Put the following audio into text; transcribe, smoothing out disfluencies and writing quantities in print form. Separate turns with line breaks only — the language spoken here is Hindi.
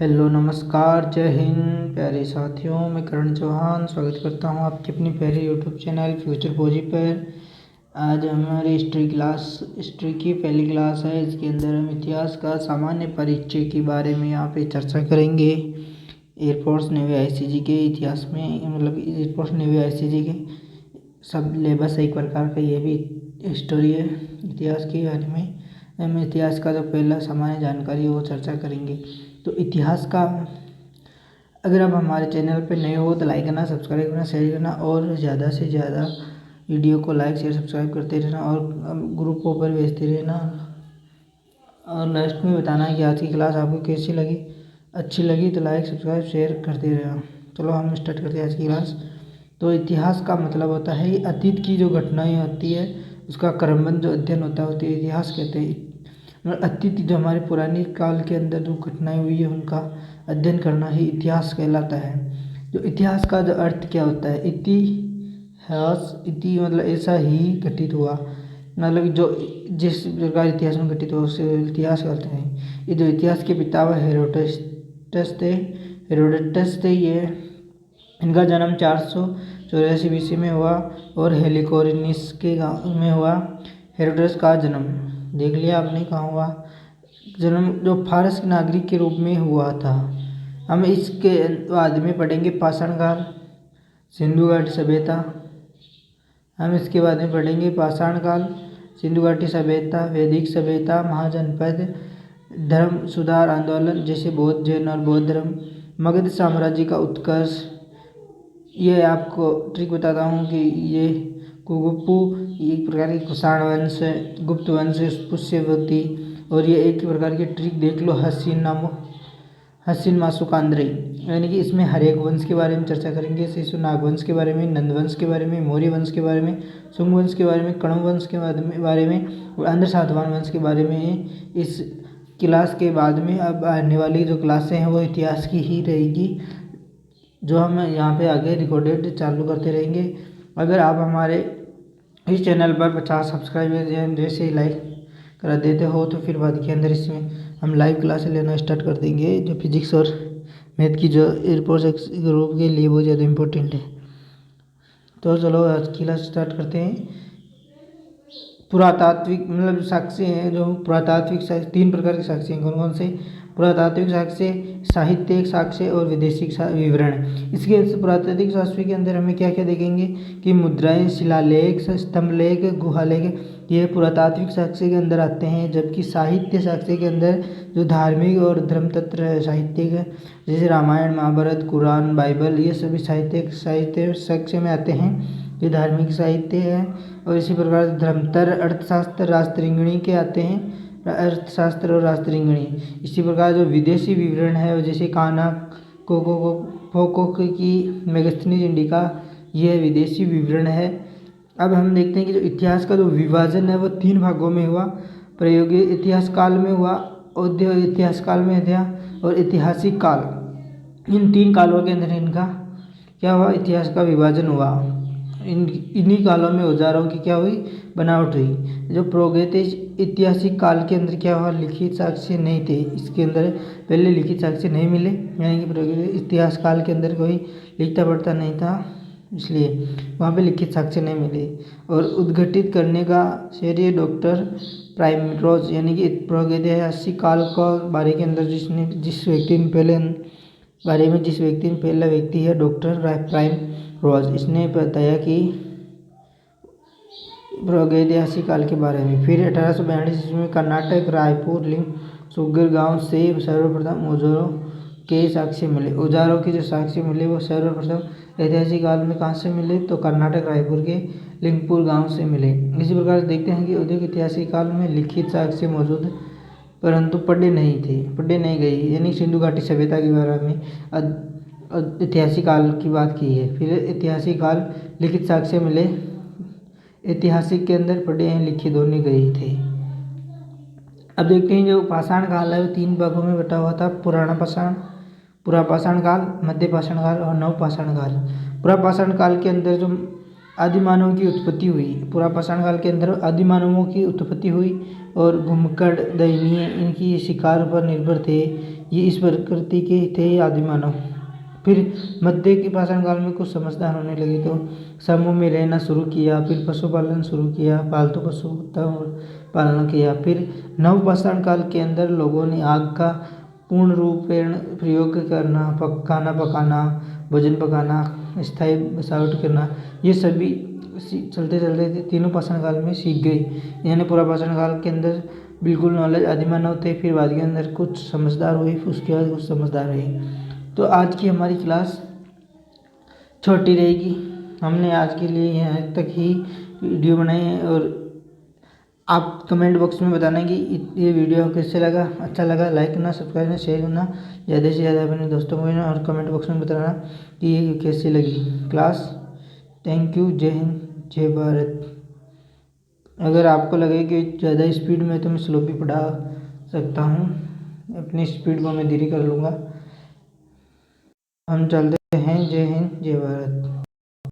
हेलो नमस्कार जय हिंद प्यारे साथियों। मैं करण चौहान स्वागत करता हूं आपके अपनी प्यारे यूट्यूब चैनल फ्यूचर फौजी पर। आज हमारी हिस्ट्री की पहली क्लास है। इसके अंदर हम इतिहास का सामान्य परिचय के बारे में यहाँ पे चर्चा करेंगे। एयरफोर्स नेवी आईसीजी के इतिहास में मतलब एयरफोर्स नेवी आईसीजी के सब सिलेबस एक प्रकार का ये भी हिस्ट्री है इतिहास के बारे में। हम इतिहास का जो पहला सामान्य जानकारी है वो चर्चा करेंगे। तो इतिहास का अगर आप हमारे चैनल पर नए हो तो लाइक करना, सब्सक्राइब करना, शेयर करना और ज़्यादा से ज़्यादा वीडियो को लाइक शेयर सब्सक्राइब करते रहना और ग्रुपों पर भेजते रहना। और लास्ट में बताना कि आज की क्लास आपको कैसी लगी। अच्छी लगी तो लाइक सब्सक्राइब शेयर करते रहना। चलो हम स्टार्ट करते हैं आज की क्लास। तो इतिहास का मतलब होता है अतीत की जो घटनाएं होती है उसका क्रमबद्ध जो अध्ययन होता है इतिहास कहते हैं। अतीत जो हमारे पुरानी काल के अंदर जो घटनाएं हुई है उनका अध्ययन करना ही इतिहास कहलाता है। जो इतिहास का जो अर्थ क्या होता है, इति मतलब ऐसा ही घटित हुआ, मतलब जो जिस प्रकार इतिहास में घटित हुआ उसे इतिहास कहते हैं। ये जो इतिहास के पिता व हेरोडोटस थे ये इनका जन्म 484 BC में हुआ और हेलिकोरिनिस के गाँव में हुआ। हेरोडोटस का जन्म देख लिया आपने कहाँ हुआ। जन्म जो फारस के नागरिक के रूप में हुआ था। हम इसके बाद में पढ़ेंगे पाषाण काल, सिंधु घाटी सभ्यता। हम इसके बाद में पढ़ेंगे पाषाण काल, सिंधु घाटी सभ्यता, वैदिक सभ्यता, महाजनपद, धर्म सुधार आंदोलन जैसे बौद्ध जैन और बौद्ध धर्म, मगध साम्राज्य का उत्कर्ष। ये आपको ट्रिक बताता हूँ कि ये कुगुप्पू एक प्रकार की कुषाण वंश, गुप्त वंश, पुष्यवती और ये एक प्रकार की ट्रिक देख लो हसीन मासुकांद्री, यानी कि इसमें हरेक वंश के बारे में चर्चा करेंगे। शिशु नाग वंश के बारे में, नंद वंश के बारे में, मौर्य वंश के बारे में, शुंग वंश के बारे में, कण्व वंश के बारे में और आंध्र सातवाहन वंश के बारे में। इस क्लास के बाद में अब आने वाली जो क्लासें हैं वो इतिहास की ही रहेगी, जो हम यहाँ पे आगे रिकॉर्डेड चालू करते रहेंगे। अगर आप हमारे इस चैनल पर 50 सब्सक्राइबर जैसे लाइक करा देते हो तो फिर बाद के अंदर इसमें हम लाइव क्लास लेना स्टार्ट कर देंगे। जो फिजिक्स और मैथ की जो एयरफोर्स ग्रुप के लिए बहुत ज़्यादा इम्पोर्टेंट है। तो चलो आज की क्लास स्टार्ट करते हैं। पुरातात्विक मतलब साक्ष्य हैं, जो पुरातात्विक 3 प्रकार के साक्ष्य हैं। कौन कौन से? पुरातात्विक साक्ष्य, साहित्यिक साक्ष्य और विदेशी विवरण। इसके पुरातात्विक साक्ष्य के अंदर हमें क्या क्या देखेंगे कि मुद्राएं, शिलालेख, स्तंभलेख, गुहालेख ये पुरातात्विक साक्ष्य के अंदर आते हैं। जबकि साहित्य साक्ष्य के अंदर जो धार्मिक और धर्मतत्व साहित्यिक है जैसे रामायण, महाभारत, कुरान, बाइबल ये सभी साहित्य साक्ष्य में आते हैं। ये धार्मिक साहित्य है। और इसी प्रकार धर्मतर, अर्थशास्त्र, राष्ट्रंगिणी के आते हैं, अर्थशास्त्र और राष्ट्रंगिणी। इसी प्रकार जो विदेशी विवरण है जैसे काना कोको की मेगास्थनीज इंडिका ये विदेशी विवरण है। अब हम देखते हैं कि जो इतिहास का जो विभाजन है वो 3 भागों में हुआ। प्रायोगिक इतिहास काल में हुआ, औद्योगिक इतिहास काल में था और ऐतिहासिक काल। इन 3 कालों के अंदर इनका क्या हुआ, इतिहास का विभाजन हुआ। इन्हीं कालों में औजारों की क्या हुई, बनावट हुई। जो प्रागैतिक ऐतिहासिक काल के अंदर क्या हुआ, लिखित साक्ष्य नहीं थे। इसके अंदर पहले लिखित साक्ष्य नहीं मिले, यानी कि प्रागैतिक इतिहास काल के अंदर कोई लिखता पढ़ता नहीं था, इसलिए वहाँ पे लिखित साक्ष्य नहीं मिले। और उद्घटित करने का श्रेय डॉक्टर प्राइमरोज, यानी कि प्रागैतिहासिक काल का बारे के अंदर जिस व्यक्ति ने पहला व्यक्ति है डॉक्टर प्राइमरोज, इसने बताया कि प्रागैतिहासिक काल के बारे में। फिर 1842 में कर्नाटक रायपुर लिंग सुगर गांव से सर्वप्रथम औजारों के साक्ष्य मिले। औजारों के जो साक्ष्य मिले वो सर्वप्रथम ऐतिहासिक काल में कहाँ से मिले, तो कर्नाटक रायपुर के लिंगपुर गांव से मिले। इसी प्रकार देखते हैं कि औद्योगिक ऐतिहासिक काल में लिखित साक्ष्य मौजूद परंतु पढ़े नहीं गए, यानी सिंधु घाटी सभ्यता के बारे में ऐतिहासिक काल की बात की है। फिर ऐतिहासिक काल लिखित साक्ष्य मिले, ऐतिहासिक के अंदर पढ़े हैं लिखे दोनों गए थे। अब देखते हैं जो पाषाण काल है वो 3 भागों में बटा हुआ था। पूरा पाषाण काल, मध्य पाषाण काल और नव पाषाण काल। पूरा पाषाण काल के अंदर जो आदिमानव की उत्पत्ति हुई, पूरा पाषाण काल के अंदर आदिमानवों की उत्पत्ति हुई और घुमक्कड़, दयनीय इनकी शिकार पर निर्भर थे। ये इस प्रकृति के थे आदि मानव। फिर मध्य के पाषाण काल में कुछ समझदार होने लगे तो समूह में रहना शुरू किया। फिर पशुपालन शुरू किया, पालतू पशु का पालन किया। फिर नवपाषाण काल के अंदर लोगों ने आग का पूर्ण रूपेण प्रयोग करना, खाना पकाना, भोजन पकाना, स्थायी बसावट करना, ये सभी चलते चलते तीनों पाषाण काल में सीख गए। यानी पूरा पाषाण काल के अंदर बिल्कुल नॉलेज आदिमानव थे। फिर बाद के अंदर कुछ समझदार हुए, उसके बाद कुछ समझदार हुए। तो आज की हमारी क्लास छोटी रहेगी। हमने आज के लिए यहाँ तक ही वीडियो बनाई है और आप कमेंट बॉक्स में बताना कि ये वीडियो कैसे लगा। अच्छा लगा लाइक करना, सब्सक्राइब करना, शेयर करना, ज़्यादा से ज़्यादा अपने दोस्तों को देना और कमेंट बॉक्स में बताना कि ये कैसी लगी क्लास। Thank you. जय हिंद, जय भारत। अगर आपको लगे कि ज़्यादा स्पीड में तो मैं स्लो भी पढ़ा सकता हूँ, अपनी स्पीड को मैं धीरे कर लूँगा। हम चलते हैं। जय हिंद, जय भारत।